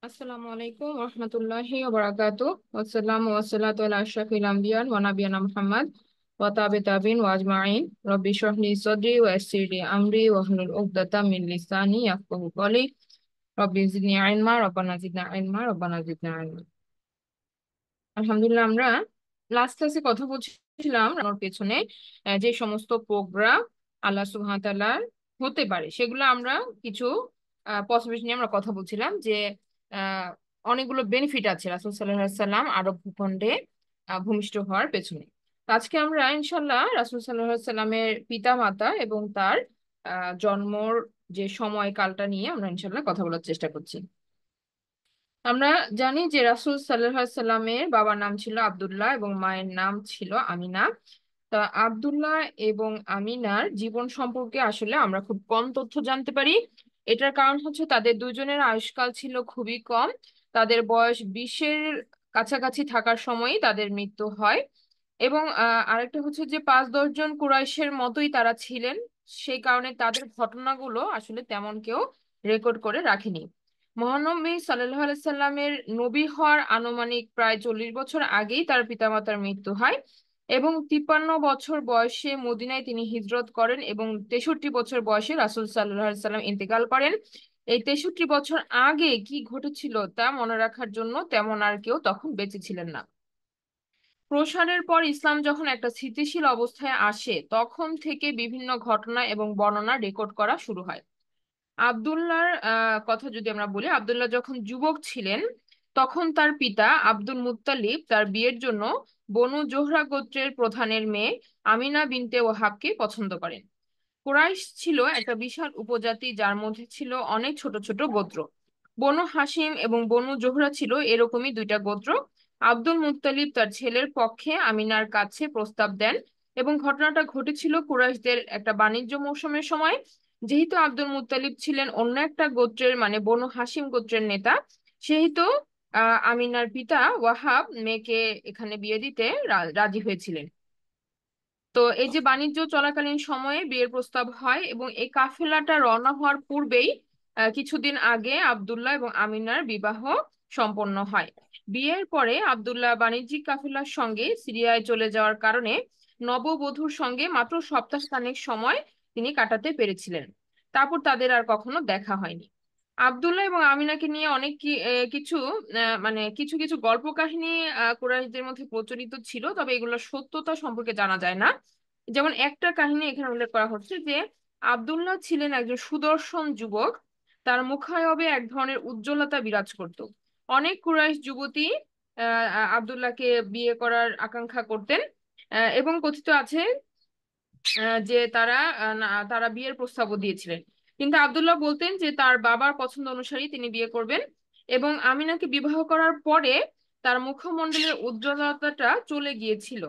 আসসালামু আলাইকুম রহমতুল্লাহি ওয়া বারাকাতুহু ওয়াসসালামু ওয়াসসালাতু আলা আশরাফিল আমবিয়া ওয়া নাবিয়িনা মুহাম্মদ ওয়া তাবিন ওয়া আজমাইন রব্বি ইশরাহ লি সাদরি ওয়া ইয়াসসির লি আমরি ওয়াহলুল উকদাতাম মিন লিসানি ইয়াফকাহু কওলি রব্বি জিদনি ইলমা রব্বানা জিদনা ইলমা রব্বানা জিদনা ইলমা। আলহামদুলিল্লাহ, আমরা লাস্ট ক্লাসে কথা বলছিলাম রান্নার পেছনে যে সমস্ত প্রোগ্রাম আল্লাহ সুবহানাহু ওয়া তাআলার হতে পারে সেগুলো আমরা কিছু পসিবিলিটি নিয়ে আমরা কথা বলছিলাম যে আহ, অনেকগুলো বেনিফিট আছে রাসূল সাল্লাল্লাহু আলাইহি সাল্লাম আরব ভূখণ্ডে ভূমিষ্ঠ হওয়ার পেছনে। তো আজকে আমরা ইনশাল্লাহ রাসূল সাল্লাল্লাহু আলাইহি সাল্লামের পিতা মাতা এবং তার জন্মর যে সময়কালটা নিয়ে আমরা ইনশাল্লাহ কথা বলার চেষ্টা করছি। আমরা জানি যে রাসূল সাল্লাল্লাহু আলাইহি সাল্লামের বাবার নাম ছিল আব্দুল্লাহ এবং মায়ের নাম ছিল আমিনা। তা আব্দুল্লাহ এবং আমিনার জীবন সম্পর্কে আসলে আমরা খুব কম তথ্য জানতে পারি। এটার কারণ হচ্ছে তাদের দুজনের আয়ুষ্কাল ছিল খুবই কম। তাদের বয়স 20-এর কাছাকাছি থাকার সময়ই তাদের মৃত্যু হয়। এবং আরেকটা হচ্ছে যে 5-10 জন কুরাইশের মতোই তারা ছিলেন। সেই কারণে তাদের ঘটনাগুলো আসলে তেমন কেউ রেকর্ড করে রাখেনি। মহানবী সাল্লাল্লাহু আলাইহি সাল্লামের নবী হওয়ার আনুমানিক প্রায় 40 বছর আগেই তার পিতামাতার মৃত্যু হয় এবং 53 বছর বয়সে মদিনায় তিনি হিজরত করেন এবং 63 বছর বয়সে রাসূল সাল্লাল্লাহু আলাইহি সাল্লাম ইন্তেকাল করেন। এই 63 বছর আগে কি ঘটেছিল তা মনে রাখার জন্য তেমন আর কেউ তখন বেঁচে ছিলেন না। প্রসারের পর ইসলাম যখন একটা স্থিতিশীল অবস্থায় আসে তখন থেকে বিভিন্ন ঘটনা এবং বর্ণনা রেকর্ড করা শুরু হয়। আব্দুল্লাহর কথা যদি আমরা বলি, আব্দুল্লাহ যখন যুবক ছিলেন তখন তার পিতা আব্দুল মুত্তালিব তার বিয়ের জন্য বনু জোহরা গোত্রের প্রধানের মেয়ে আমিনা বিনতে ওহাবকে পছন্দ করেন। কুরাইশ ছিল একটা বিশাল উপজাতি যার মধ্যে ছিল অনেক ছোট ছোট গোত্র। বনু হাসিম এবং বনু জোহরা ছিল এরকমই দুইটা গোত্র। আব্দুল মুত্তালিব তার ছেলের পক্ষে আমিনার কাছে প্রস্তাব দেন এবং ঘটনাটা ঘটেছিল কুরাইশদের একটা বাণিজ্য মৌসুমের সময়। যেহেতু আব্দুল মুত্তালিব ছিলেন অন্য একটা গোত্রের মানে বনু হাসিম গোত্রের নেতা, সেহেতু আমিনার পিতা ওয়াহাব মেয়েকে এখানে বিয়ে দিতে রাজি হয়েছিলেন। তো এই যে বাণিজ্য চলাকালীন সময়ে বিয়ের প্রস্তাব হয় এবং এই কাফেলাটা রওনা হওয়ার পূর্বেই কিছুদিন আগে আব্দুল্লাহ এবং আমিনার বিবাহ সম্পন্ন হয়। বিয়ের পরে আব্দুল্লাহ বাণিজ্যিক কাফেলার সঙ্গে সিরিয়ায় চলে যাওয়ার কারণে নববধূর সঙ্গে মাত্র সপ্তাহখানেক সময় তিনি কাটাতে পেরেছিলেন। তারপর তাদের আর কখনো দেখা হয়নি। আব্দুল্লাহ এবং আমিনাকে নিয়ে অনেক কিছু মানে কিছু কিছু গল্প কাহিনী কুরাইশদের মধ্যে প্রচলিত ছিল, তবে এগুলোর সত্যতা সম্পর্কে জানা যায় না। যেমন একটা কাহিনী এখানে উল্লেখ করা হচ্ছে যে আব্দুল্লাহ ছিলেন একজন সুদর্শন যুবক। তার মুখায়বে এক ধরনের উজ্জ্বলতা বিরাজ করত। অনেক কুরাইশ যুবতী আব্দুল্লাহকে বিয়ে করার আকাঙ্ক্ষা করতেন এবং কথিত আছে যে তারা বিয়ের প্রস্তাবও দিয়েছিলেন। কিন্তু আব্দুল্লাহ বলতেন যে তার বাবার পছন্দ অনুসারেই তিনি বিয়ে করবেন। এবং আমিনাকে বিবাহ করার পরে তার মুখমণ্ডলের উজ্জ্বলতাটা চলে গিয়েছিল,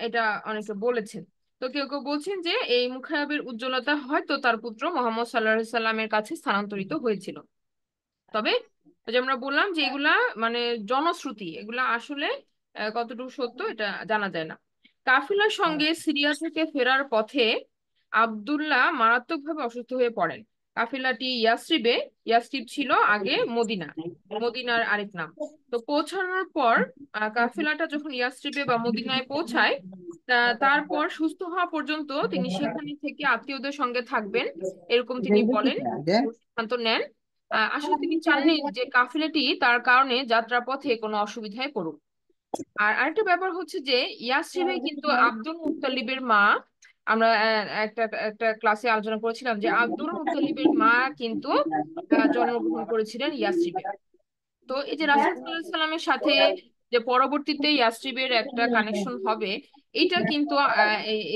এটা অনেকে বলেছেন। তো কেউ কেউ বলছেন যে এই মুখায়বের উজ্জ্বলতা হয়তো তার পুত্র মোহাম্মদ সাল্লাল্লাহু আলাইহি সাল্লামের কাছে স্থানান্তরিত হয়েছিল। তবে ওই যে আমরা বললাম যে এগুলা মানে জনশ্রুতি, এগুলা আসলে কতটুকু সত্য এটা জানা যায় না। কাফিলার সঙ্গে সিরিয়া থেকে ফেরার পথে আব্দুল্লাহ মারাত্মকভাবে অসুস্থ হয়ে পড়েন। কাফিলাটি ইয়াসরিব ছিল আগে মদিনা, মদিনার আরেক নাম। তো পৌঁছানোর পর কাফিলাটা যখন ইয়াসরিবে বা মদিনায় পৌঁছায় তারপর সুস্থ হওয়া পর্যন্ত তিনি সেখানে থেকে আত্মীয়দের সঙ্গে থাকবেন এরকম তিনি বলেন, সিদ্ধান্ত নেন। আসলে তিনি চাননি যে কাফিলাটি তার কারণে যাত্রাপথে কোনো অসুবিধায় পড়ুক। আর আরেকটা ব্যাপার হচ্ছে যে ইয়াসরিবে কিন্তু আব্দুল মুত্তালিবের মা, আমরা একটা একটা ক্লাসে আলোচনা করেছিলাম যে আব্দুল মুত্তালিবের মা কিন্তু জন্মগ্রহণ করেছিলেন ইয়াসরিবে। তো এই যে রাসূল সাল্লাল্লাহু আলাইহি সাল্লামের সাথে যে পরবর্তীতে ইয়াসরিবের একটা কানেকশন হবে, এটা কিন্তু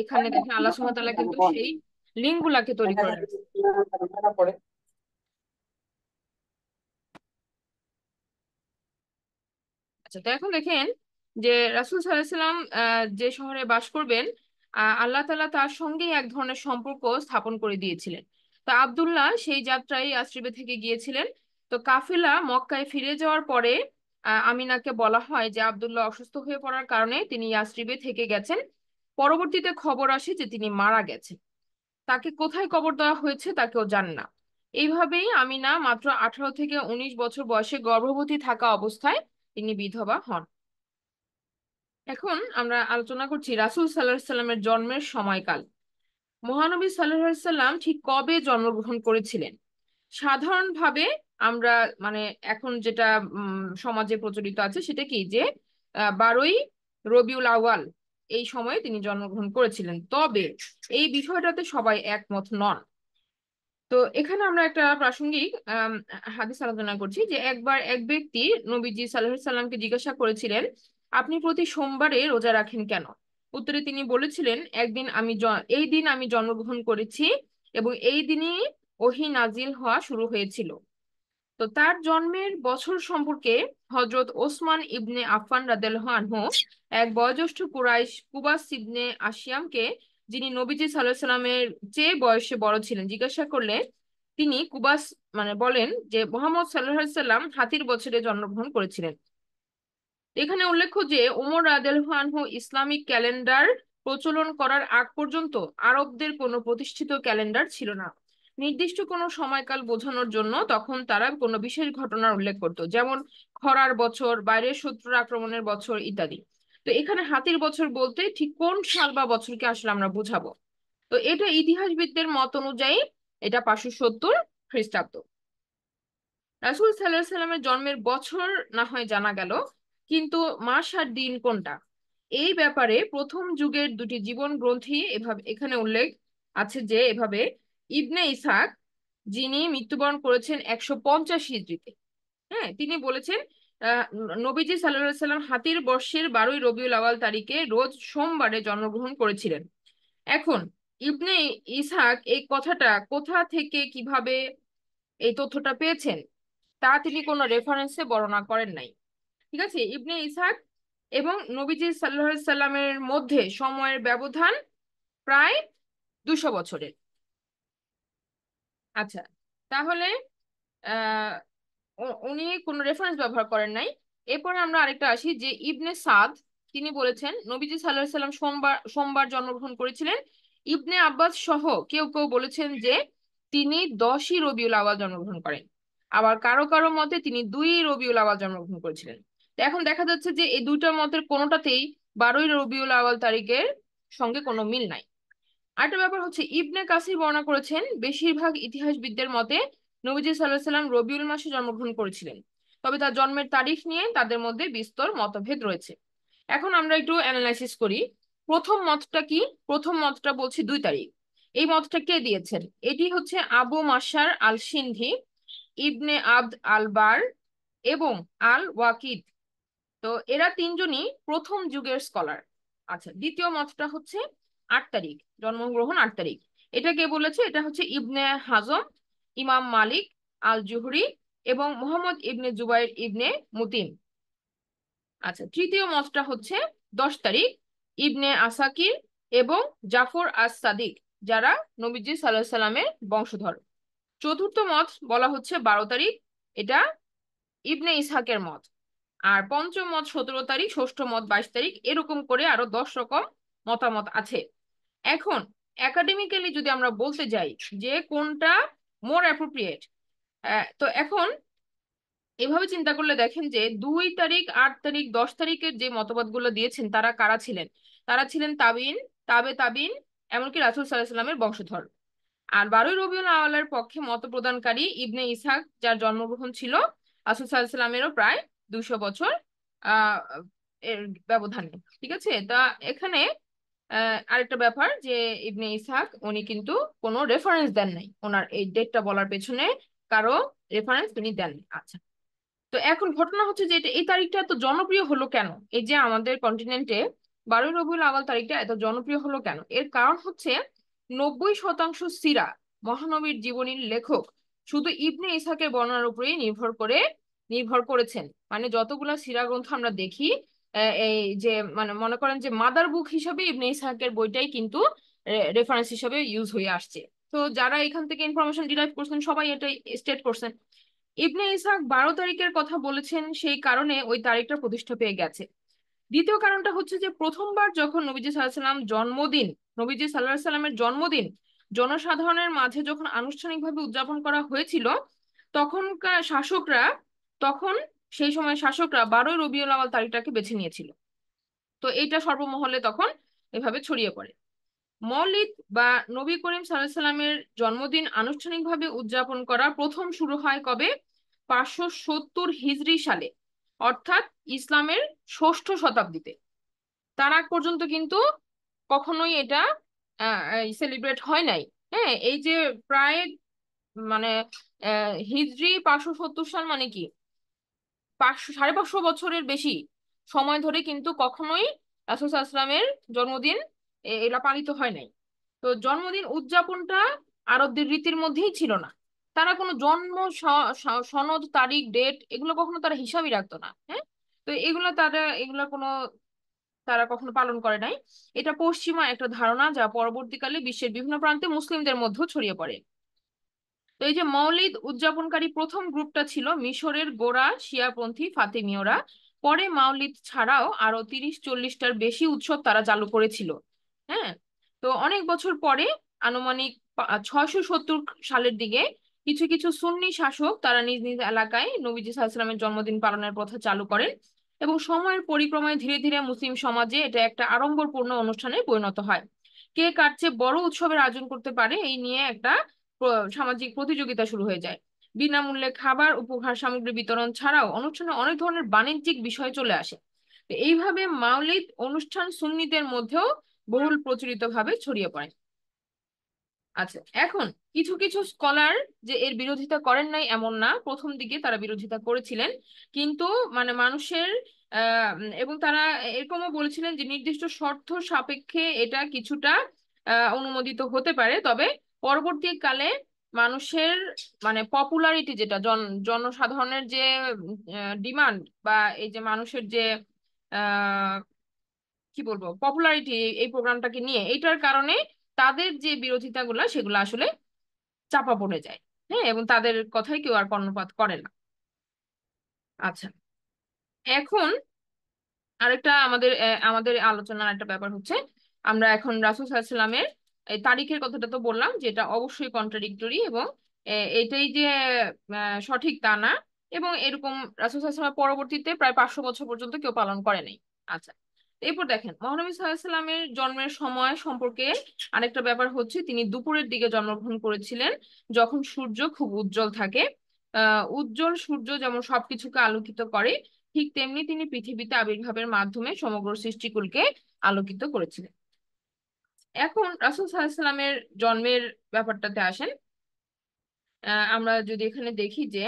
এখানে দেখেন আল্লাহ সুবহানাহু ওয়া তাআলা কিন্তু সেই লিঙ্ক গুলাকে তৈরি করে রাখছে। আচ্ছা, তো এখন দেখেন যে রাসূল সাল্লাল্লাহু আলাইহি সাল্লাম যে শহরে বাস করবেন, আল্লাহ তাআলা তার সঙ্গেই এক ধরনের সম্পর্ক স্থাপন করে দিয়েছিলেন। তা আব্দুল্লাহ সেই যাত্রায় ইয়াসরিবে থেকে গিয়েছিলেন। তো কাফিলা মক্কায় ফিরে যাওয়ার পরে আমিনাকে বলা হয় যে আব্দুল্লাহ অসুস্থ হয়ে পড়ার কারণে তিনি ইয়াসরিবে থেকে গেছেন। পরবর্তীতে খবর আসে যে তিনি মারা গেছেন। তাকে কোথায় কবর দেওয়া হয়েছে তা কেউ জানে না। এইভাবেই আমিনা মাত্র 18 থেকে 19 বছর বয়সে গর্ভবতী থাকা অবস্থায় তিনি বিধবা হন। এখন আমরা আলোচনা করছি রাসূল সাল্লাল্লাহু আলাইহি সাল্লামের জন্মের সময়কাল। মহানবী সাল্লাল্লাহু আলাইহি সাল্লাম ঠিক কবে জন্মগ্রহণ করেছিলেন? সাধারণভাবে আমরা মানে এখন যেটা সমাজে প্রচলিত আছে সেটা কি যে 12ই রবিউল আউয়াল এই সময়ে তিনি জন্মগ্রহণ করেছিলেন, তবে এই বিষয়টাতে সবাই একমত নন। তো এখানে আমরা একটা প্রাসঙ্গিক হাদিস আলোচনা করছি যে একবার এক ব্যক্তি নবীজি সাল্লাল্লাহু আলাইহি সাল্লামকে জিজ্ঞাসা করেছিলেন, আপনি প্রতি সোমবারে রোজা রাখেন কেন? উত্তরে তিনি বলেছিলেন, এই দিন আমি জন্মগ্রহণ করেছি এবং এই দিনই ওহী নাজিল হওয়া শুরু হয়েছিল। তো তার জন্মের বছর সম্পর্কে হযরত ওসমান ইবনে আফফান রাদিয়াল্লাহু আনহু এক বয়োজ্যেষ্ঠ কুরাইশ কুবাস ইবনে আশিয়ামকে, যিনি নবীজি সাল্লাল্লাহু আলাইহি সাল্লামের চেয়ে বয়সে বড় ছিলেন, জিজ্ঞাসা করলে তিনি কুবাস বলেন যে মুহাম্মদ সাল্লাল্লাহু আলাইহি সাল্লাম হাতির বছরে জন্মগ্রহণ করেছিলেন। এখানে উল্লেখ্য যে ওমর রাদিয়াল্লাহু আনহু ইসলামিক ক্যালেন্ডার প্রচলন করার আগ পর্যন্ত আরবদের কোনো প্রতিষ্ঠিত ক্যালেন্ডার ছিল না। নির্দিষ্ট কোনো সময়কাল বোঝানোর জন্য তখন তারা কোনো বিশেষ ঘটনার উল্লেখ করতো, যেমন খরার বছর, বাইরের শত্রুর আক্রমণের বছর ইত্যাদি। তো এখানে হাতির বছর বলতে ঠিক কোন সাল বা বছরকে আসলে আমরা বুঝাবো? তো এটা ইতিহাসবিদদের মত অনুযায়ী এটা 570 খ্রিস্টাব্দ। রাসূল সাল্লাল্লাহু আলাইহি সাল্লামের জন্মের বছর না হয় জানা গেল, কিন্তু মাস আর দিন কোনটা, এই ব্যাপারে প্রথম যুগের দুটি জীবন গ্রন্থি এভাবে এখানে উল্লেখ আছে যে এভাবে ইবনে ইসহাক, যিনি মৃত্যুবরণ করেছেন 150 হিজরিতে, হ্যাঁ, তিনি বলেছেন আহ নবীজি সাল্লাল্লাহু আলাইহি সাল্লাম হাতির বর্ষের 12ই রবিউল আউয়াল তারিখে রোজ সোমবারে জন্মগ্রহণ করেছিলেন। এখন ইবনে ইসহাক এই কথাটা কোথা থেকে কিভাবে এই তথ্যটা পেয়েছেন তা তিনি কোনো রেফারেন্সে বর্ণনা করেন নাই। ঠিক আছে, ইবনে ইসহাক এবং নবীজি সাল্লাল্লাহু আলাইহি সাল্লামের মধ্যে সময়ের ব্যবধান প্রায় 200 বছরের। আচ্ছা, তাহলে আহ উনি কোনো রেফারেন্স ব্যবহার করেন নাই। এরপরে আমরা আরেকটা আসি যে ইবনে সাদ, তিনি বলেছেন নবীজি সাল্লাল্লাহু আলাইহি সাল্লাম সোমবার সোমবার জন্মগ্রহণ করেছিলেন। ইবনে আব্বাস সহ কেউ কেউ বলেছেন যে তিনি 10ই রবিউল আউয়াল জন্মগ্রহণ করেন। আবার কারো কারো মতে তিনি 2ই রবিউল আউয়াল জন্মগ্রহণ করেছিলেন। তো এখন দেখা যাচ্ছে যে এই দুইটা মতের কোনোটাতেই 12ই রবিউল আউয়াল তারিখের সঙ্গে কোনো মিল নাই। আরেকটা ব্যাপার হচ্ছে ইবনে কাসির বর্ণনা করেছেন বেশিরভাগ ইতিহাসবিদদের মতে নবীজি সাল্লাল্লাহু আলাইহি সাল্লাম রবিউল মাসে জন্মগ্রহণ করেছিলেন, তবে তার জন্মের তারিখ নিয়ে তাদের মধ্যে বিস্তর মতভেদ রয়েছে। এখন আমরা একটু অ্যানালাইসিস করি। প্রথম মতটা কি? প্রথম মতটা বলছে 2 তারিখ। এই মতটা কে দিয়েছেন? এটি হচ্ছে আবু মাশার আল সিন্ধি, ইবনে আবদ আল বার এবং আল ওয়াকিদ। তো এরা তিনজনই প্রথম যুগের স্কলার। আচ্ছা, দ্বিতীয় মতটা হচ্ছে 8 তারিখ, জন্মগ্রহণ 8 তারিখ। এটা কে বলেছে? এটা হচ্ছে ইবনে হাজম, ইমাম মালিক আল জুহরি এবং মোহাম্মদ ইবনে জুবাইর ইবনে মুতিম। আচ্ছা, তৃতীয় মতটা হচ্ছে 10 তারিখ, ইবনে আসাকির এবং জাফর আস সাদিক, যারা নবীজি সাল্লাল্লাহু আলাইহি সাল্লামের বংশধর। চতুর্থ মত বলা হচ্ছে 12 তারিখ, এটা ইবনে ইসহাকের মত। আর পঞ্চম মত 17 তারিখ, ষষ্ঠ মত 22 তারিখ, এরকম করে আরো 10 রকম মতামত আছে। এখন একাডেমিক্যালি যদি আমরা বলতে যাই যে কোনটা মোর অ্যাপ্রোপ্রিয়েট, তো এখন এভাবে চিন্তা করলে দেখেন যে 2 তারিখ, 8 তারিখ, 10 তারিখের যে মতবাদগুলো দিয়েছেন তারা কারা ছিলেন? তারা ছিলেন তাবিন, তাবে তাবিন, এমনকি রাসূল সাল্লাল্লাহু আলাইহি সাল্লামের বংশধর। আর 12ই রবিউল আউয়ালের পক্ষে মত প্রদানকারী ইবনে ইসহাক, যার জন্মগ্রহণ ছিল রাসূল সাল্লাল্লাহু আলাইহি সাল্লামেরও প্রায় 200 বছর আহ এর ব্যবধানে। ঠিক আছে, তা এখানে আরেকটা ব্যাপার যে ইবনে ইসহাক উনি কিন্তু কোনো রেফারেন্স দেন নাই, ওনার এই ডেটটা বলার পেছনে কারো রেফারেন্স তিনি দেননি। আচ্ছা, তো এখন ঘটনা হচ্ছে যে এই তারিখটা এত জনপ্রিয় হলো কেন? এই যে আমাদের কন্টিনেন্টে 12ই রবিউল আউয়াল তারিখটা এত জনপ্রিয় হলো কেন? এর কারণ হচ্ছে 90% সিরা, মহানবীর জীবনীর লেখক শুধু ইবনে ইসহাকের বর্ণনার উপরেই নির্ভর করেছেন। মানে যতগুলা সিরা গ্রন্থ আমরা দেখি, এই যে মনে করেন যে মাদার বুক হিসাবে ইবনে ইসহাকের বইটাই কিন্তু রেফারেন্স হিসাবে ইউজ হয়ে আসছে। তো যারা এখান থেকে ইনফরমেশন ডিরাইভ করছেন সবাই এটাই স্টেট করছেন। ইবনে ইসহাক 12 তারিখের কথা বলেছেন, সেই কারণে ওই তারিখটা প্রতিষ্ঠা পেয়ে গেছে। দ্বিতীয় কারণটা হচ্ছে যে প্রথমবার যখন নবীজি সাল্লাল্লাহু আলাইহি সাল্লামের জন্মদিন জনসাধারণের মাঝে যখন আনুষ্ঠানিকভাবে উদযাপন করা হয়েছিল তখনকার শাসকরা তখন সেই সময় শাসকরা 12ই রবিউল আউয়াল তারিখটাকে বেছে নিয়েছিল। তো এইটা সর্বমহলে তখন এভাবে ছড়িয়ে পড়ে। মৌলিদ বা নবী করিম সাল্লাল্লাহু আলাইহি সাল্লামের জন্মদিন আনুষ্ঠানিকভাবে উদযাপন করা প্রথম শুরু হয় কবে? 570 হিজরি সালে, অর্থাৎ ইসলামের ষষ্ঠ শতাব্দীতে। তার আগ পর্যন্ত কিন্তু কখনোই এটা সেলিব্রেট হয় নাই। হ্যাঁ, এই যে প্রায় মানে হিজরি 570 সাল মানে কি 550 বছরের বেশি সময় ধরে কিন্তু কখনোই রাসূল সাল্লাল্লাহু আলাইহি ওয়াসাল্লামের জন্মদিন এটা পালিত হয় নাই। তো জন্মদিন উদযাপনটা আরবদের রীতির মধ্যেই ছিল না। তারা কোনো জন্ম সনদ, তারিখ, ডেট এগুলো কখনো তারা হিসাবই রাখতো না। হ্যাঁ, তো এগুলা কোনো তারা কখনো পালন করে নাই। এটা পশ্চিমা একটা ধারণা যা পরবর্তীকালে বিশ্বের বিভিন্ন প্রান্তে মুসলিমদের মধ্যেও ছড়িয়ে পড়ে। তো এই যে মৌলিদ উদযাপনকারী প্রথম গ্রুপটা ছিল মিশরের গোঁড়া শিয়াপন্থী ফাতিমীয়রা। পরে মাউলিদ ছাড়াও আরো 30-40টার বেশি উৎসব তারা চালু করেছিল। হ্যাঁ, তো অনেক বছর পরে আনুমানিক 670 সালের দিকে কিছু কিছু সুন্নি শাসক তারা নিজ নিজ এলাকায় নবীজি সাল্লাল্লাহু আলাইহি ওয়াসাল্লামের জন্মদিন পালনের প্রথা চালু করেন, এবং সময়ের পরিক্রমায় ধীরে ধীরে মুসলিম সমাজে এটা একটা আড়ম্বরপূর্ণ অনুষ্ঠানে পরিণত হয়। কে কার চেয়ে বড় উৎসবের আয়োজন করতে পারে এই নিয়ে একটা সামাজিক প্রতিযোগিতা শুরু হয়ে যায়। বিনামূল্যে খাবার, উপহার সামগ্রী বিতরণ ছাড়াও অনুষ্ঠানে অনেক ধরনের বাণিজ্যিক বিষয় চলে আসে। তো এইভাবে মাউলিদ অনুষ্ঠান সুন্নিদের মধ্যেও বহুল প্রচলিত ভাবে ছড়িয়ে পড়ে। আচ্ছা, এখন কিছু কিছু স্কলার যে এর বিরোধিতা করেন নাই এমন না, প্রথম দিকে তারা বিরোধিতা করেছিলেন, কিন্তু মানুষের এবং তারা এরকমও বলেছিলেন যে নির্দিষ্ট শর্ত সাপেক্ষে এটা কিছুটা অনুমোদিত হতে পারে, তবে পরবর্তীকালে মানুষের পপুলারিটি যেটা জনসাধারণের যে ডিমান্ড বা এই যে মানুষের যে আহ কি বলবো পপুলারিটি এই প্রোগ্রামটাকে নিয়ে, এইটার কারণে তাদের যে বিরোধিতাগুলো সেগুলো আসলে চাপা পড়ে যায়। হ্যাঁ, এবং তাদের কথাই কেউ আর কর্ণপাত করে না। আচ্ছা, এখন আরেকটা আমাদের আলোচনার একটা ব্যাপার হচ্ছে, আমরা এখন রাসূল সাল্লাল্লাহু আলাইহি ওয়াসাল্লামের এই তারিখের কথাটা তো বললাম যে এটা অবশ্যই কন্ট্রাডিক্টরি, এবং এটাই যে সঠিক তা না, এবং এরকম রাসূল সাল্লাল্লাহু আলাইহি ওয়াসাল্লামের পরবর্তীতে প্রায় 500 বছর পর্যন্ত কেউ পালন করে নাই। আচ্ছা, এরপর দেখেন মহানবী সাল্লাল্লাহু আলাইহি ওয়াসাল্লামের জন্মের সময় সম্পর্কে আরেকটা ব্যাপার হচ্ছে, তিনি দুপুরের দিকে জন্মগ্রহণ করেছিলেন, যখন সূর্য খুব উজ্জ্বল থাকে। উজ্জ্বল সূর্য যেমন সবকিছুকে আলোকিত করে, ঠিক তেমনি তিনি পৃথিবীতে আবির্ভাবের মাধ্যমে সমগ্র সৃষ্টিকুলকে আলোকিত করেছিলেন। এখন রাসূল সাল্লাল্লাহু আলাইহি ওয়াসাল্লামের জন্মের ব্যাপারটাতে আসেন। আমরা যদি এখানে দেখি যে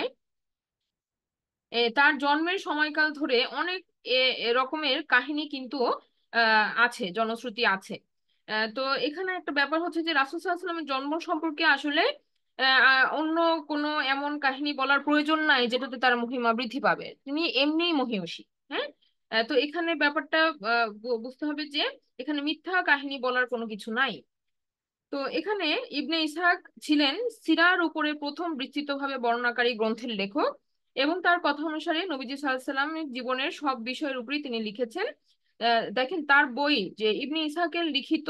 তার জন্মের সময়কাল ধরে অনেক রকমের কাহিনী কিন্তু আছে, জনশ্রুতি আছে। তো এখানে একটা ব্যাপার হচ্ছে যে রাসূল সাল্লাল্লাহু আলাইহি ওয়াসাল্লামের জন্ম সম্পর্কে আসলে অন্য কোনো এমন কাহিনী বলার প্রয়োজন নাই যেটাতে তার মহিমা বৃদ্ধি পাবে, তিনি এমনিই মহিয়সী। হ্যাঁ, তো এখানে ব্যাপারটা বুঝতে হবে যে এখানে মিথ্যা কাহিনী বলার কোনো কিছু নাই। তো এখানে ইবনে ইসহাক ছিলেন সিরার উপরে প্রথম বিস্তৃতভাবে বর্ণনাকারী গ্রন্থের লেখক, এবং তার কথা অনুসারে নবীজি সাল্লাল্লাহু আলাইহি ওয়াসাল্লামের জীবনের সব বিষয়ের উপরই তিনি লিখেছেন। দেখেন তার বই যে ইবনে ইসহাকের লিখিত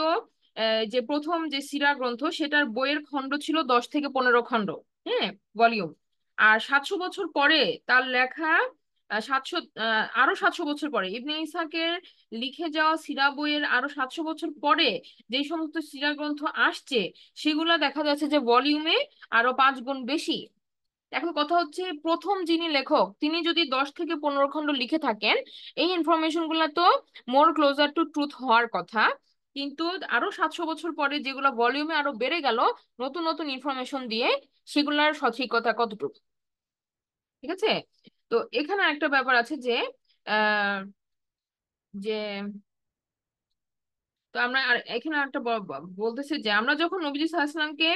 যে প্রথম যে সিরা গ্রন্থ, সেটার বইয়ের খণ্ড ছিল 10 থেকে 15 খণ্ড। হ্যাঁ, ভলিউম। আর 700 বছর পরে তার লেখা 700 পরে ইবনে ইসহাকের লিখে যাওয়া সিরা বইয়ের আরো 700 বছর পরে যে সমস্ত সিরা গ্রন্থ আসছে, সেগুলা দেখা যাচ্ছে যে ভলিউমে আরো 5 গুণ বেশি। এখন কথা হচ্ছে, প্রথম যিনি লেখক তিনি যদি 10 থেকে 15 খণ্ড লিখে থাকেন, এই ইনফরমেশন গুলা তো মোর ক্লোজার টু ট্রুথ হওয়ার কথা। কিন্তু আরো 700 বছর পরে যেগুলো ভলিউমে আরো বেড়ে গেল নতুন নতুন ইনফরমেশন দিয়ে, সেগুলার সঠিকতা কতটুকু? ঠিক আছে। তো এখানে একটা ব্যাপার আছে যে আহ যে তো আমরা আর এখানে একটা বলতেছে যে আমরা যখন নবীজি সাল্লাল্লাহু আলাইহি ওয়াসাল্লামকে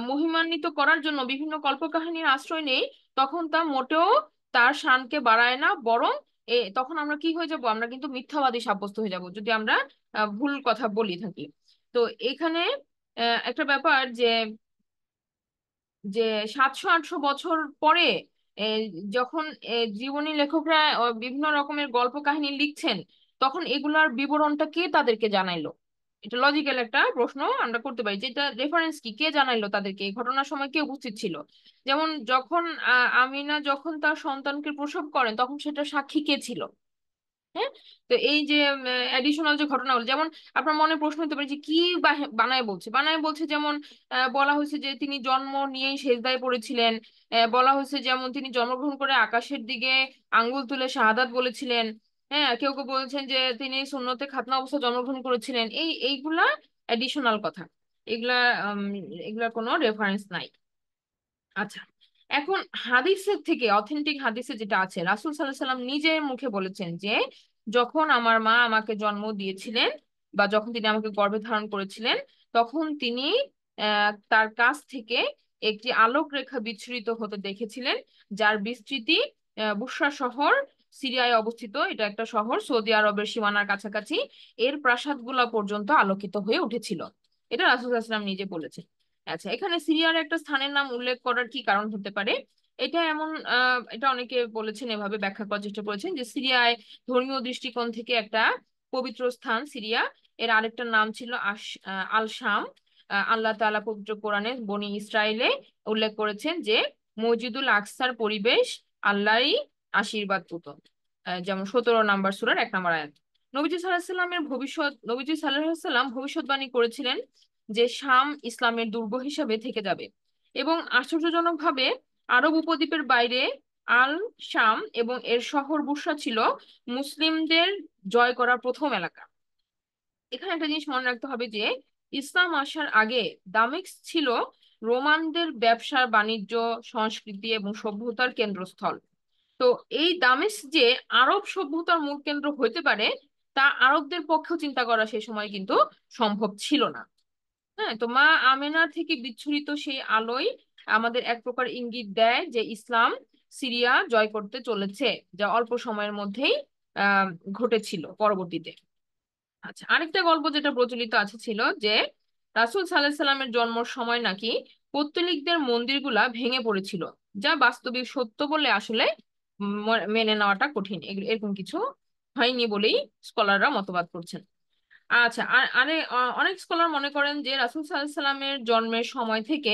মহিমান্বিত করার জন্য বিভিন্ন কল্পকাহিনীর আশ্রয় নেই, তখন তা মোটেও তার শানকে বাড়ায় না, বরং তখন আমরা কি হয়ে যাব? আমরা কিন্তু মিথ্যাবাদী সাব্যস্ত হয়ে যাব যদি আমরা ভুল কথা বলি থাকি। তো এখানে একটা ব্যাপার যে 700-800 বছর পরে এ, যখন জীবনী লেখকরা বিভিন্ন রকমের গল্প কাহিনী লিখছেন, তখন এগুলার বিবরণটা কে তাদেরকে জানাইলো? এটা লজিক্যাল একটা প্রশ্ন আমরা করতে পারি, যেটা রেফারেন্স কি, কে জানাইলো তাদেরকে, এই ঘটনার সময় কে উপস্থিত ছিল। যেমন যখন আমিনা যখন তার সন্তানকে প্রসব করেন তখন সেটা সাক্ষী কে ছিল। হ্যাঁ, তো এই যে অ্যাডিশনাল যে ঘটনাগুলো, যেমন আপনার মনে প্রশ্ন হতে পারে যে কি বানায় বলছে, যেমন বলা হয়েছে যে তিনি জন্ম নিয়েই সেজদায় পড়েছিলেন। বলা হয়েছে যেমন তিনি জন্মগ্রহণ করে আকাশের দিকে আঙ্গুল তুলে শাহাদাত বলেছিলেন। হ্যাঁ, কেউ কেউ বলেছেন যে তিনি সুন্নতে খাতনা অবস্থায় জন্মগ্রহণ করেছিলেন। এইগুলা অ্যাডিশনাল কথা, এগুলা উম, এগুলার কোনো রেফারেন্স নাই। আচ্ছা, এখন হাদিসের থেকে, অথেন্টিক হাদিসে যেটা আছে, রাসূল সাল্লাল্লাহু আলাইহি সাল্লাম নিজের মুখে বলেছেন যে যখন আমার মা আমাকে জন্ম দিয়েছিলেন বা যখন তিনি আমাকে গর্ভে ধারণ করেছিলেন, তখন তিনি তার কাছ থেকে একটি আলোক রেখা বিচ্ছুরিত হতে দেখেছিলেন, যার বিস্তৃতি বুসরা শহর, সিরিয়ায় অবস্থিত। এটা একটা শহর সৌদি আরবের সীমানার কাছাকাছি। এর প্রাসাদগুলো পর্যন্ত আলোকিত হয়ে উঠেছিল। এটা রাসূল সাল্লাল্লাহু আলাইহি সাল্লাম নিজে বলেছেন। আচ্ছা, এখানে সিরিয়ার একটা স্থানের নাম উল্লেখ করার কি কারণ হতে পারে? এটা এমন এটা অনেকে বলেছেন, এভাবে ব্যাখ্যা করার চেষ্টা করেছেন যে সিরিয়ায় ধর্মীয় দৃষ্টিকোণ থেকে একটা পবিত্র স্থান সিরিয়া। এর আরেকটা নাম ছিল আল শাম। আল্লাহ তাআলা পবিত্র কোরআনে বনি ইসরাইলে উল্লেখ করেছেন যে মসজিদুল আকসার পরিবেশ আল্লাহরই আশীর্বাদ পুত, যেমন 17 নম্বর সূরার 1 নম্বর আয়াত। নবীজি সাল্লাল্লাহু আলাইহি সাল্লাম ভবিষ্যৎবাণী করেছিলেন যে শাম ইসলামের দুর্গ হিসাবে থেকে যাবে, এবং আশ্চর্যজনকভাবে আরব উপদ্বীপের বাইরে আল শাম এবং এর শহর বুসরা ছিল মুসলিমদের জয় করা প্রথম এলাকা। এখানে একটা জিনিস মনে রাখতে হবে যে ইসলাম আসার আগে দামেস্ক ছিল রোমানদের ব্যবসা বাণিজ্য, সংস্কৃতি এবং সভ্যতার কেন্দ্রস্থল। তো এই দামেস্ক যে আরব সভ্যতার মূল কেন্দ্র হইতে পারে, তা আরবদের পক্ষেও চিন্তা করা সেই সময় কিন্তু সম্ভব ছিল না। হ্যাঁ, তো মা আমেনার থেকে বিচ্ছুরিত সেই আলোয় আমাদের এক প্রকার ইঙ্গিত দেয় যে ইসলাম সিরিয়া জয় করতে চলেছে, যা অল্প সময়ের মধ্যেই আহ ঘটেছিল পরবর্তীতে। আচ্ছা, আরেকটা গল্প যেটা প্রচলিত আছে ছিল যে রাসূল সাল্লাল্লাহু আলাইহি সাল্লামের জন্মের সময় নাকি পৌত্তলিকদের মন্দিরগুলা ভেঙে পড়েছিল, যা বাস্তবিক সত্য বলে আসলে মেনে নেওয়াটা কঠিন। এরকম কিছু হয়নি বলেই স্কলাররা মতবাদ করছেন। আচ্ছা, অনেক স্কলার মনে করেন যে রাসূল সাল্লাল্লাহু আলাইহি সাল্লামের জন্মের সময় থেকে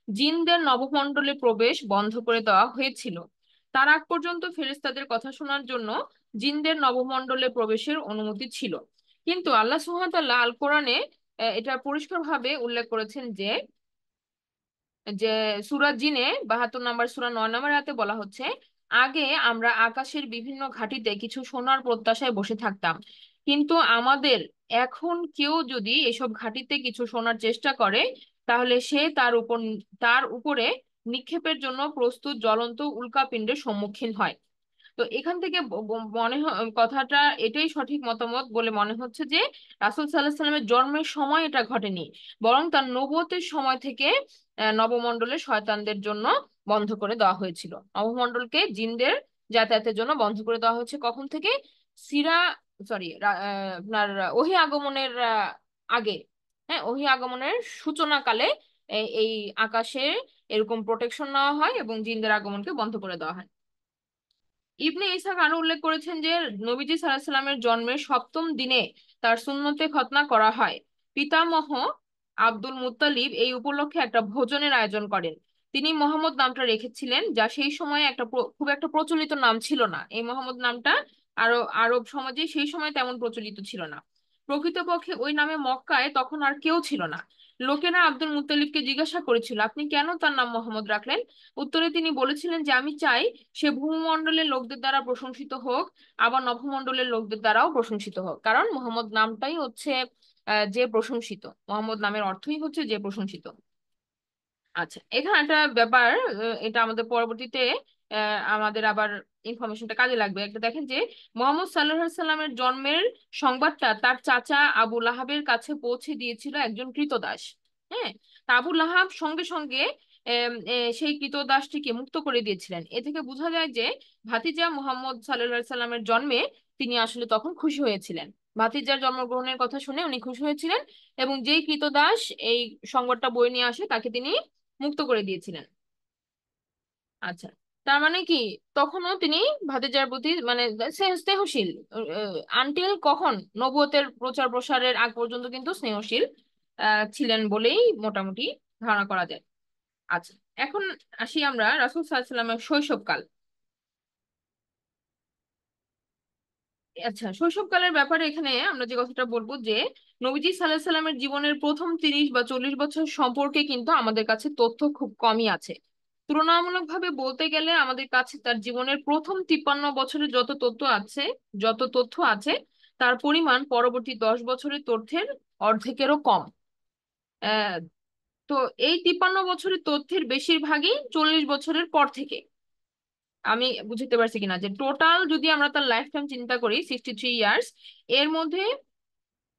জিনদের নবমণ্ডলে প্রবেশ বন্ধ করে দেওয়া হয়েছিল। তার আগ পর্যন্ত ফেরেশতাদের কথা শোনার জন্য জিনদের নবমণ্ডলে প্রবেশের অনুমতি ছিল। কিন্তু আল্লাহ সুবহানাহু ওয়া তাআলা আল কোরআনে এটা পরিষ্কারভাবে উল্লেখ করেছেন যে যে সূরা জিনে 72 নম্বর সূরা 9 নম্বর আয়াতে বলা হচ্ছে, আগে আমরা আকাশের বিভিন্ন ঘাঁটিতে কিছু সোনার প্রত্যাশায় বসে থাকতাম, কিন্তু আমাদের এখন কেউ যদি এসব ঘাঁটিতে কিছু শোনার চেষ্টা করে, তাহলে সে তার উপরে নিক্ষেপের জন্য প্রস্তুত জ্বলন্ত উল্কাপিণ্ডের সম্মুখীন হয়। তো এখান থেকে কথাটা এটাই সঠিক মতামত বলে মনে হচ্ছে যে রাসূল সাল্লাল্লাহু আলাইহি সাল্লামের জন্মের সময় এটা ঘটেনি, বরং তার নবুয়তের সময় থেকে নবমণ্ডলে শয়তানদের জন্য বন্ধ করে দেওয়া হয়েছিল। নবমণ্ডলকে জিনদের যাতায়াতের জন্য বন্ধ করে দেওয়া হয়েছে কখন থেকে? সিরা সরি আপনার ওহী আগমনের আগে। হ্যাঁ, ওহী আগমনের সূচনা কালে এই আকাশে এরকম প্রোটেকশন নেওয়া হয় এবং জিনদের আগমনকে বন্ধ করে দেওয়া হয়। ইবনে ইসহাক আরো উল্লেখ করেছেন যে নবীজি সাল্লাল্লাহু আলাইহি সাল্লামের জন্মের 7ম দিনে তার সুন্নতে খতনা করা হয়। পিতামহ আব্দুল মুত্তালিব এই উপলক্ষে একটা ভোজনের আয়োজন করেন। তিনি মোহাম্মদ নামটা রেখেছিলেন, যা সেই সময়ে খুব একটা প্রচলিত নাম ছিল না। এই মোহাম্মদ নামটা আরব সমাজে সেই সময় তেমন প্রচলিত ছিল না। প্রকৃতপক্ষে ওই নামে মক্কায় তখন আর কেউ ছিল না। লোকেরা আব্দুল মুত্তালিবকে জিজ্ঞাসা করেছিল, আপনি কেন তার নাম মোহাম্মদ রাখলেন? উত্তরে তিনি বলেছিলেন যে আমি চাই সে ভূমণ্ডলের লোকদের দ্বারা প্রশংসিত হোক, আবার নভমণ্ডলের লোকদের দ্বারাও প্রশংসিত হোক, কারণ মোহাম্মদ নামটাই হচ্ছে যে প্রশংসিত। মোহাম্মদ নামের অর্থই হচ্ছে যে প্রশংসিত। আচ্ছা, এখানে একটা ব্যাপার, এটা আমাদের পরবর্তীতে আমাদের আবার ইনফরমেশনটা কাজে লাগবে। একটা দেখেন যে মোহাম্মদ সাল্লাল্লাহু আলাইহি সাল্লামের জন্মের সংবাদটা তার চাচা আবু লাহাবের কাছে পৌঁছে দিয়েছিল একজন কৃতদাস। হ্যাঁ, তা আবু লাহাব সঙ্গে সঙ্গে সেই কৃতদাসটিকে মুক্ত করে দিয়েছিলেন। এ থেকে বোঝা যায় যে ভাতিজা মুহাম্মদ সাল্লাল্লাহু আলাইহি সাল্লামের জন্মে তিনি আসলে তখন খুশি হয়েছিলেন। ভাতিজার জন্মগ্রহণের কথা শুনে উনি খুশি হয়েছিলেন, এবং যেই কৃতদাস এই সংবাদটা বয়ে নিয়ে আসে তাকে তিনি মুক্ত করে দিয়েছিলেন। আচ্ছা, তার মানে কি, তখনও তিনি ভাতিজার প্রতি মানে স্নেহশীল। আনটিল কখন, নবুয়তের প্রচার প্রসারের আগ পর্যন্ত কিন্তু স্নেহশীল ছিলেন বলেই মোটামুটি ধারণা করা যায়। আচ্ছা, এখন আসি আমরা রাসূল সাল্লাল্লাহু আলাইহি ওয়াসাল্লামের শৈশবকাল। আচ্ছা, শৈশবকালের ব্যাপারে এখানে আমরা যে কথাটা বলবো যে নবীজি সাল্লাল্লাহু আলাইহি সাল্লামের জীবনের প্রথম 30 বা 40 বছর সম্পর্কে কিন্তু আমাদের কাছে তথ্য খুব কমই আছে। তুলনামূলকভাবে বলতে গেলে আমাদের কাছে তার জীবনের প্রথম 53 বছরের যত তথ্য আছে তার পরিমাণ পরবর্তী 10 বছরের তথ্যের অর্ধেকেরও কম। আহ তো এই 53 বছরের তথ্যের বেশিরভাগই 40 বছরের পর থেকে। আমি বুঝতে পারছি কিনা, যে টোটাল যদি আমরা তার লাইফ টাইম চিন্তা করি 63 ইয়ার্স, এর মধ্যে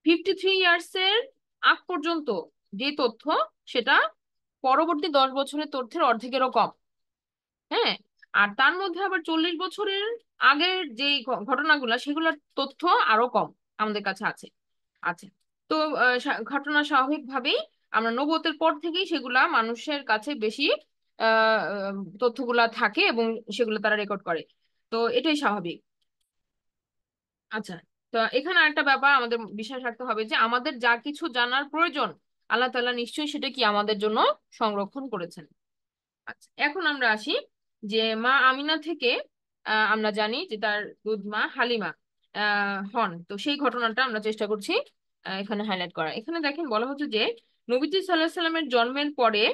53 ইয়ার্স এর আগ পর্যন্ত যে তথ্য, সেটা পরবর্তী 10 বছরের তথ্যের অর্ধেকেরও কম। হ্যাঁ, আর তার মধ্যে আবার 40 বছরের আগের যে ঘটনাগুলা, সেগুলোর তথ্য আরো কম আমাদের কাছে আছে। আচ্ছা, তো ঘটনা স্বাভাবিকভাবেই আমরা নবুয়তের পর থেকেই সেগুলা মানুষের কাছে বেশি তথ্যগুলা থাকে এবং সেগুলো তারা রেকর্ড করে। তো এটাই স্বাভাবিক। আচ্ছা, তো এখানে আরেকটা ব্যাপার আমাদের বিশ্বাস রাখতে হবে যে আমাদের যা কিছু জানার প্রয়োজন, আল্লাহ তাআলা নিশ্চয়ই সেটা কি আমাদের জন্য সংরক্ষণ করেছেন। আচ্ছা, এখন আমরা আসি যে মা আমিনা থেকে আমরা জানি যে তার দুধ মা হালিমা হন। তো সেই ঘটনাটা আমরা চেষ্টা করছি এখানে হাইলাইট করা। এখানে দেখেন বলা হচ্ছে যে নবীজি সাল্লাল্লাহু আলাইহি সাল্লামের জন্মের পরে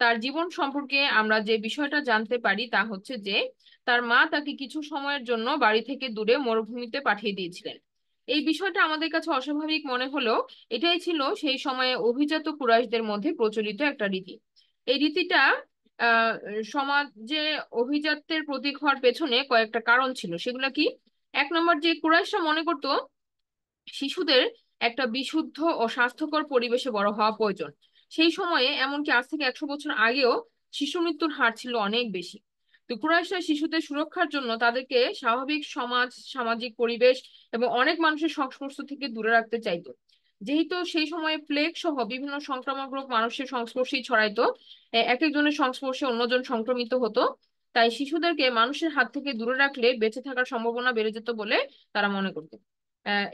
তার জীবন সম্পর্কে আমরা যে বিষয়টা জানতে পারি তা হচ্ছে যে তার মা তাকে কিছু সময়ের জন্য বাড়ি থেকে দূরে মরুভূমিতে পাঠিয়ে দিয়েছিলেন। এই বিষয়টা আমাদের কাছে অস্বাভাবিক মনে হলেও এটাই ছিল সেই সময়ে অভিজাত কুরাইশদের মধ্যে প্রচলিত একটা রীতি। এই রীতিটা আহ সমাজে অভিজাত্যের প্রতীক হওয়ার পেছনে কয়েকটা কারণ ছিল। সেগুলা কি? এক নম্বর, যে কুরাইশরা মনে করতো শিশুদের একটা বিশুদ্ধ ও স্বাস্থ্যকর পরিবেশে বড় হওয়া প্রয়োজন। সেই সময়ে, এমনকি আজ থেকে 100 বছর আগেও, শিশু মৃত্যুর হার ছিল অনেক বেশি। তো কুরাইশরা শিশুদের সুরক্ষার জন্য তাদেরকে স্বাভাবিক সমাজ, সামাজিক পরিবেশ এবং অনেক মানুষের সংস্পর্শ থেকে দূরে রাখতে চাইতো। যেহেতু সেই সময়ে প্লেগ সহ বিভিন্ন সংক্রামক রোগ মানুষের সংস্পর্শেই ছড়াইতো, এক একজনের সংস্পর্শে অন্যজন সংক্রমিত হতো, তাই শিশুদেরকে মানুষের হাত থেকে দূরে রাখলে বেঁচে থাকার সম্ভাবনা বেড়ে যেত বলে তারা মনে করতো।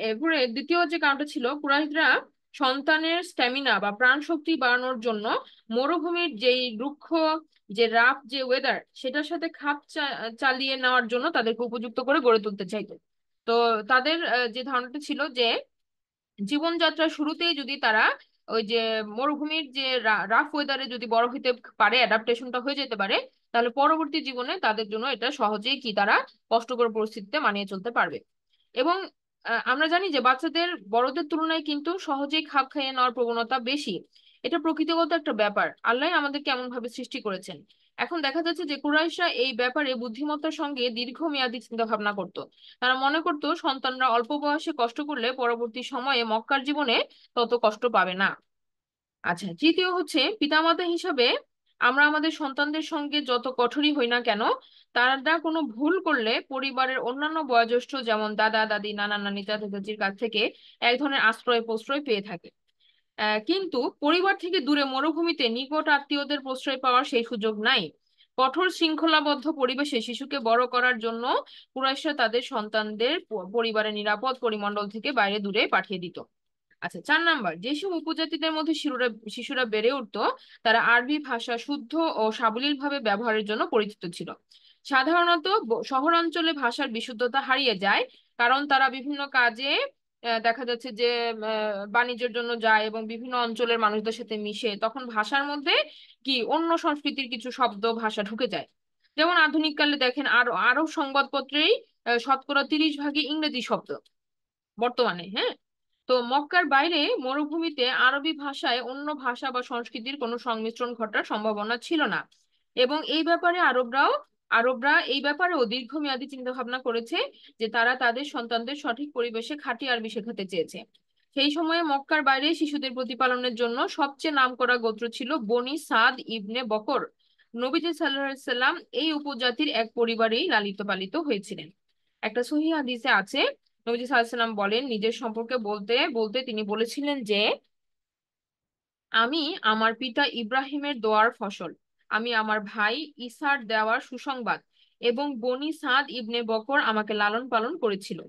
এরপরে দ্বিতীয় যে কারণটা ছিল, কুরাইশরা সন্তানের স্ট্যামিনা বা প্রাণ শক্তি বাড়ানোর জন্য মরুভূমির যেই রুক্ষ, যে রাফ যে ওয়েদার, সেটার সাথে চালিয়ে নেওয়ার জন্য তাদেরকে উপযুক্ত করে গড়ে তুলতে চাইতো। তো তাদের যে ধারণাটা ছিল যে জীবনযাত্রার শুরুতেই যদি তারা ওই যে মরুভূমির যে রাফ ওয়েদারে যদি বড় হইতে পারে, অ্যাডাপ্টেশনটা হয়ে যেতে পারে, তাহলে পরবর্তী জীবনে তাদের জন্য এটা সহজেই কি তারা কষ্টকর পরিস্থিতিতে মানিয়ে চলতে পারবে। এবং আমরা জানি যে বাচ্চাদের বড়দের তুলনায় কিন্তু সহজেই খাপ খাইয়ে নেওয়ার প্রবণতা বেশি। এটা প্রকৃতিগত একটা ব্যাপার, আল্লাহ আমাদেরকে এমন ভাবে সৃষ্টি করেছেন। এখন দেখা যাচ্ছে যে কুরাইশরা এই ব্যাপারে বুদ্ধিমত্তার সঙ্গে দীর্ঘমেয়াদী চিন্তা ভাবনা করতো। তারা মনে করতো সন্তানরা অল্প বয়সে কষ্ট করলে পরবর্তী সময়ে মক্কার জীবনে তত কষ্ট পাবে না। আচ্ছা, তৃতীয় হচ্ছে পিতামাতা হিসাবে আমরা আমাদের সন্তানদের সঙ্গে যত কঠোরই হই না কেন, তারা কোনো ভুল করলে পরিবারের অন্যান্য বয়োজ্যেষ্ঠ যেমন দাদা দাদি, নানা নানি, চাচা চাচির কাছ থেকে এক ধরনের আশ্রয় প্রশ্রয় পেয়ে থাকে। কিন্তু পরিবার থেকে দূরে মরুভূমিতে নিকট আত্মীয়দের প্রশ্রয় পাওয়ার সেই সুযোগ নাই। কঠোর শৃঙ্খলাবদ্ধ পরিবেশে শিশুকে বড় করার জন্য কুরাইশরা তাদের সন্তানদের পরিবারের নিরাপদ পরিমণ্ডল থেকে বাইরে দূরে পাঠিয়ে দিত। আচ্ছা, 4 নাম্বার, যেসব উপজাতিদের মধ্যে শিশুরা শিশুরা বেড়ে উঠতো তারা আরবি ভাষা শুদ্ধ ও সাবলীল ভাবে ব্যবহারের জন্য পরিচিত ছিল। সাধারণত শহরাঞ্চলে ভাষার বিশুদ্ধতা হারিয়ে যায়, কারণ তারা বিভিন্ন কাজে দেখা যাচ্ছে যে বাণিজ্যের জন্য যায় এবং বিভিন্ন অঞ্চলের মানুষদের সাথে মিশে, তখন ভাষার মধ্যে কি অন্য সংস্কৃতির কিছু শব্দ ভাষা ঢুকে যায়। যেমন আধুনিক কালে দেখেন আরো আরো সংবাদপত্রেই শতকরা 30 ভাগই ইংরেজি শব্দ বর্তমানে। হ্যাঁ, তো মক্কার বাইরে মরুভূমিতে আরবি ভাষায় অন্য ভাষা বা সংস্কৃতির কোনো সংমিশ্রণ ঘটার সম্ভাবনা ছিল না। এবং এই ব্যাপারে আরবরা এই ব্যাপারেও দীর্ঘমেয়াদী চিন্তা ভাবনা করেছে যে তারা তাদের সন্তানদের সঠিক পরিবেশে খাঁটি আরবি শেখাতে চেয়েছে। সেই সময়ে মক্কার বাইরে শিশুদের প্রতিপালনের জন্য সবচেয়ে নামকরা গোত্র ছিল বনি সাদ ইবনে বকর। নবীজি সাল্লাল্লাহু আলাইহি সাল্লাম এই উপজাতির এক পরিবারেই লালিত পালিত হয়েছিলেন। একটা সহিহ হাদিসে আছে, নবীজি সাল্লাল্লাহু আলাইহি সাল্লাম বলেন, নিজের সম্পর্কে বলতে বলতে তিনি বলেছিলেন যে আমি আমার পিতা ইব্রাহিমের দোয়ার ফসল, আমি আমার ভাই ঈসার দেওয়ার সুসংবাদ এবং বনি সাদ ইবনে বকর আমাকে লালন পালন করেছিল।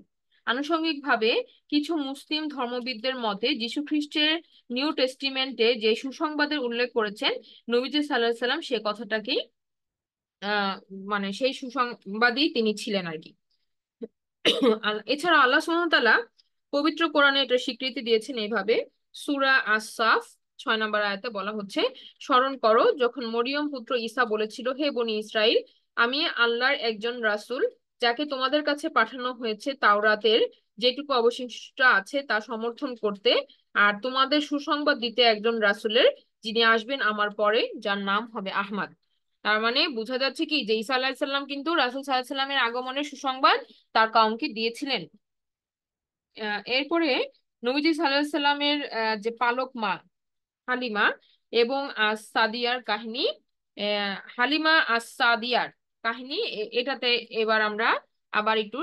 আনুষঙ্গিকভাবে কিছু মুসলিম ধর্মবিদদের মতে যীশু খ্রিস্টের নিউ টেস্টিমেন্টে যে সুসংবাদের উল্লেখ করেছেন নবীজি সাল্লাল্লাহু আলাইহি সাল্লাম সে কথাটাকেই আহ মানে সেই সুসংবাদী তিনি ছিলেন আর কি। এছাড়া আল্লাহ সুবহানাহু ওয়া তাআলা পবিত্র কোরআনে এটা স্বীকৃতি দিয়েছেন এইভাবে। সূরা আস-সাফ 6 নম্বর আয়াতে বলা হচ্ছে, স্মরণ করো যখন মরিয়ম পুত্র ঈসা বলেছিল, হে বনী ইসরাইল, আমি আল্লাহর একজন রাসূল, যাকে তোমাদের কাছে পাঠানো হয়েছে তাওরাতের যেটুকু অবশিষ্ট আছে তা সমর্থন করতে, আর তোমাদের সুসংবাদ দিতে একজন রাসূলের, যিনি আসবেন আমার পরে, যার নাম হবে আহমদ। তার মানে বোঝা যাচ্ছে কি যে ঈসা আলাইহিস সালাম কিন্তু রাসূল সাল্লাল্লাহু আলাইহি সাল্লামের আগমনের সুসংবাদ তার কওমকে দিয়েছিলেন। এরপরে নবীজি সাল্লাল্লাহু আলাইহি সাল্লামের যে পালক মা হালিমা এবং সাদিয়ার কাহিনী, হালিমা সাদিয়ার কাহিনী এটাতে এবার আমরা আবার একটু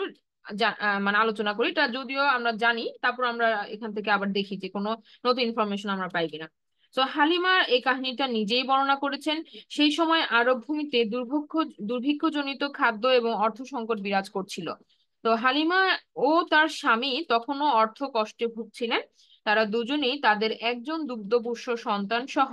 মানে আলোচনা করি। এটা যদিও আমরা জানি, তারপর আমরা এখান থেকে আবার দেখি যে কোনো নতুন ইনফরমেশন আমরা পাই কিনা। তো হালিমা এই কাহিনীটা নিজেই বর্ণনা করেছেন। সেই সময় আরব ভূমিতে দুর্ভিক্ষজনিত খাদ্য এবং অর্থ সংকট বিরাজ করছিল। তো হালিমা ও তার স্বামী তখনও অর্থ কষ্টে ভুগছিলেন। তারা দুজনেই তাদের একজন দুগ্ধপোষ্য সন্তান সহ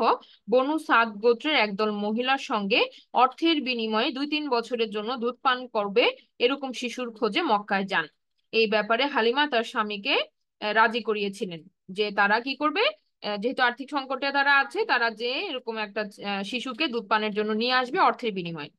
বনু সাদ গোত্রের একদল মহিলার সঙ্গে অর্থের বিনিময়ে 2-3 বছরের জন্য দুধ পান করবে এরকম শিশুর খোঁজে মক্কায় যান। এই ব্যাপারে হালিমা তার স্বামীকে রাজি করিয়েছিলেন যে তারা কি করবে, যেহেতু আর্থিক সংকটে তারা আছে, তারা যে এরকম একটা শিশুকে দুধ পানের জন্য নিয়ে আসবে অর্থের বিনিময়ে।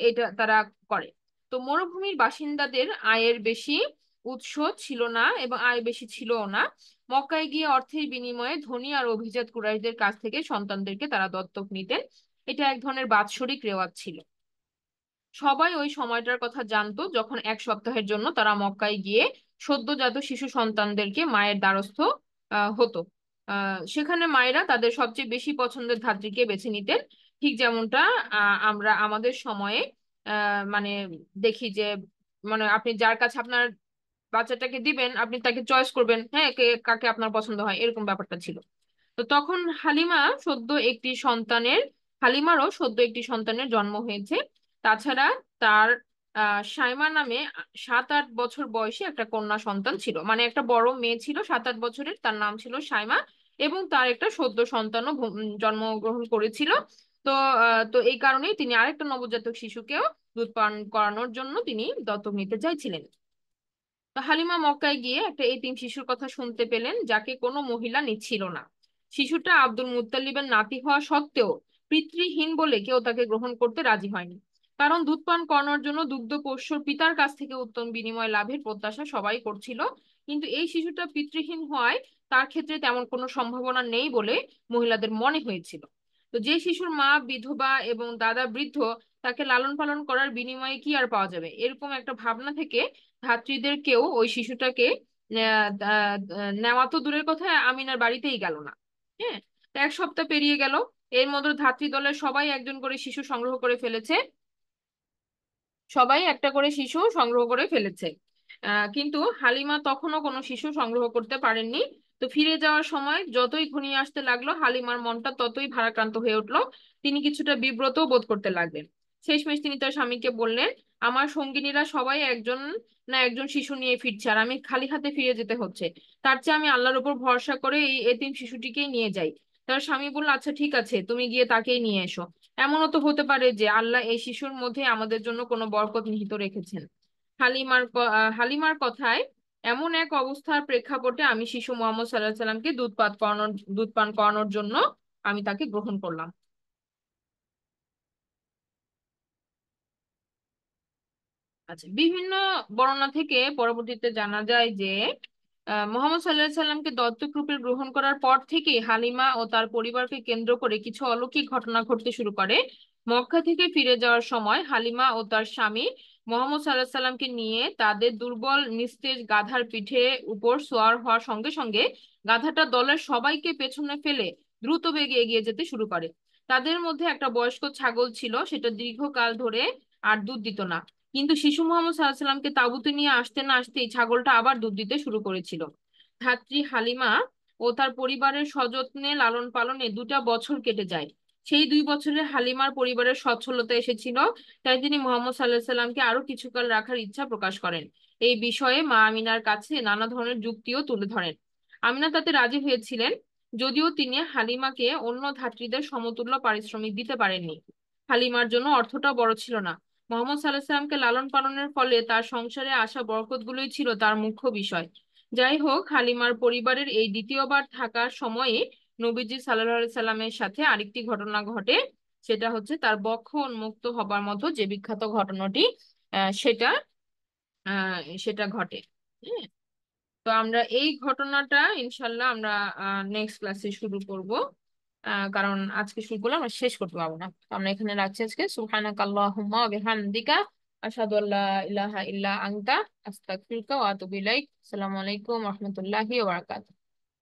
এটা তারা করে। তো মরুভূমির বাসিন্দাদের আয়ের বেশি উৎস ছিল না এবং আয় বেশি ছিলও না। মক্কায় গিয়ে অর্থের বিনিময়ে ধনী আর অভিজাত কুরাইশদের কাছ থেকে সন্তানদেরকে তারা দত্তক নিতেন। এটা এক ধরনের বাৎসরিক রেওয়াজ ছিল। সবাই ওই সময়টার কথা জানতো যখন 1 সপ্তাহের জন্য তারা মক্কায় গিয়ে সদ্যোজাত শিশু সন্তানদেরকে মায়ের দ্বারস্থ হতো। সেখানে মায়েরা তাদের সবচেয়ে বেশি পছন্দের ধাত্রীকে বেছে নিতেন। ঠিক যেমনটা আমরা আমাদের সময়ে মানে দেখি যে, মানে আপনি যার কাছে আপনার বাচ্চাটাকে দিবেন আপনি তাকে চয়েস করবেন, হ্যাঁ, কে কাকে আপনার পছন্দ হয়, এরকম ব্যাপারটা ছিল। তো তখন সদ্য একটি সন্তানের হালিমারও সদ্য একটি সন্তানের জন্ম হয়েছে। তাছাড়া তার সাইমা নামে 7-8 বছর বয়সী একটা কন্যা সন্তান ছিল, মানে একটা বড় মেয়ে ছিল 7-8 বছরের, তার নাম ছিল সাইমা, এবং তার একটা সদ্য সন্তানও জন্মগ্রহণ করেছিল। তো তো এই কারণেই তিনি আরেকটা নবজাতক শিশুকেও দুধ পান করানোর জন্য তিনি দত্তক নিতে চাইছিলেন। তো হালিমা মক্কায় গিয়ে একটা এতিম শিশুর কথা শুনতে পেলেন, যাকে কোনো মহিলা নিচ্ছিল না। শিশুটা আব্দুল মুত্তালিবের নাতি হওয়া সত্ত্বেও পিতৃহীন বলে কেউ তাকে গ্রহণ করতে রাজি হয়নি। কারণ দুধ পান করানোর জন্য দুগ্ধপোষ্যর পিতার কাছ থেকে উত্তম বিনিময় লাভের প্রত্যাশা সবাই করছিল, কিন্তু এই শিশুটা পিতৃহীন হওয়ায় তার ক্ষেত্রে তেমন কোনো সম্ভাবনা নেই বলে মহিলাদের মনে হয়েছিল। তো যে শিশুর মা বিধবা এবং দাদা বৃদ্ধ, তাকে লালন পালন করার বিনিময়ে কি আর পাওয়া যাবে, এরকম একটা ভাবনা থেকে ধাত্রীদের কেউ ওই শিশুটাকে নেওয়া তো দূরের কথা, আমিনার বাড়িতেই গেল না। হ্যাঁ। তো 1 সপ্তাহ পেরিয়ে গেল। এর মধ্যে ধাত্রী দলের সবাই একজন করে শিশু সংগ্রহ করে ফেলেছে, সবাই একটা করে শিশু সংগ্রহ করে ফেলেছে। কিন্তু হালিমা তখনও কোনো শিশু সংগ্রহ করতে পারেননি। তো ফিরে যাওয়ার সময় যতই ঘনিয়ে আসতে লাগলো হালিমার মনটা ততই ভারাক্রান্ত হয়ে উঠলো। তিনি কিছুটা বিব্রত বোধ করতে লাগলেন। শেষমেশ তিনি তার স্বামীকে বললেন, আমার সঙ্গিনীরা সবাই একজন না একজন শিশু নিয়ে ফিরছে, আর আমি খালি হাতে ফিরে যেতে হচ্ছে। তার চেয়ে আমি আল্লাহর উপর ভরসা করে এই এতিম শিশুটিকেই নিয়ে যাই। তার স্বামী বলল, আচ্ছা ঠিক আছে, তুমি গিয়ে তাকেই নিয়ে এসো। এমনও তো হতে পারে যে আল্লাহ এই শিশুর মধ্যে আমাদের জন্য কোনো বরকত নিহিত রেখেছেন। হালিমার কথায় এমন এক অবস্থার প্রেক্ষাপটে আমি শিশু মোহাম্মদ সাল্লাহ সাল্লামকে দুধ পান করানোর জন্য আমি তাকে গ্রহণ করলাম। আচ্ছা, বিভিন্ন বর্ণনা থেকে পরবর্তীতে জানা যায় যে মোহাম্মদ সাল্লাহ সাল্লামকে দত্তক রূপে গ্রহণ করার পর থেকে হালিমা ও তার পরিবারকে কেন্দ্র করে কিছু অলৌকিক ঘটনা ঘটতে শুরু করে। মক্কা থেকে ফিরে যাওয়ার সময় হালিমা ও তার স্বামী মোহাম্মদ সাল্লাহ সাল্লামকে নিয়ে তাদের দুর্বল নিস্তেজ গাধার পিঠে উপর সোয়ার হওয়ার সঙ্গে সঙ্গে গাধাটা দলের সবাইকে পেছনে ফেলে দ্রুত বেগে এগিয়ে যেতে শুরু করে। তাদের মধ্যে একটা বয়স্ক ছাগল ছিল, সেটা দীর্ঘকাল ধরে আর দুধ দিত না। কিন্তু শিশু মোহাম্মদ সাল্লাহ সাল্লামকে তাঁবুতে নিয়ে আসতে না আসতেই ছাগলটা আবার দুধ দিতে শুরু করেছিল। ধাত্রী হালিমা ও তার পরিবারের সযত্নে লালন পালনে 2টা বছর কেটে যায়। সেই 2 বছরে হালিমার পরিবারের সচ্ছলতা এসেছিল, তাই তিনি মোহাম্মদ সাল্লাহ সাল্লামকে আরো কিছুকাল রাখার ইচ্ছা প্রকাশ করেন। এই বিষয়ে মা আমিনার কাছে নানা ধরনের যুক্তিও তুলে ধরেন। আমিনা তাতে রাজি হয়েছিলেন, যদিও তিনি হালিমাকে অন্য ধাত্রীদের সমতুল্য পারিশ্রমিক দিতে পারেননি। হালিমার জন্য অর্থটাও বড় ছিল না। মোহাম্মদ সাল্লাহ সাল্লামকে লালন পালনের ফলে তার সংসারে আসা বরকতগুলোই ছিল তার মুখ্য বিষয়। যাই হোক, হালিমার পরিবারের এই দ্বিতীয়বার থাকার সময়ে নবীজি সাল্লাল্লাহু আলাইহি সাল্লামের সাথে আরেকটি ঘটনা ঘটে। সেটা হচ্ছে তার বক্ষ উন্মুক্ত হবার মতো যে বিখ্যাত ঘটনাটি, আহ, সেটা আহ, সেটা ঘটে। হ্যাঁ। তো আমরা এই ঘটনাটা ইনশাল্লাহ আমরা নেক্সট ক্লাসে শুরু করব, কারণ আজকে শুরু করলে আমরা শেষ করতে পারবো না। তো আমরা এখানে রাখছি আজকে। সুবহানাকা আল্লাহুম্মা ওয়া বিহামদিকা আশহাদু আল্লা ইলাহা ইল্লা আনতা আস্তাগফিরুকা ওয়া আতুবু ইলাইক। আসসালামু আলাইকুম ওয়া রাহমাতুল্লাহি ওয়া বারাকাতুহু।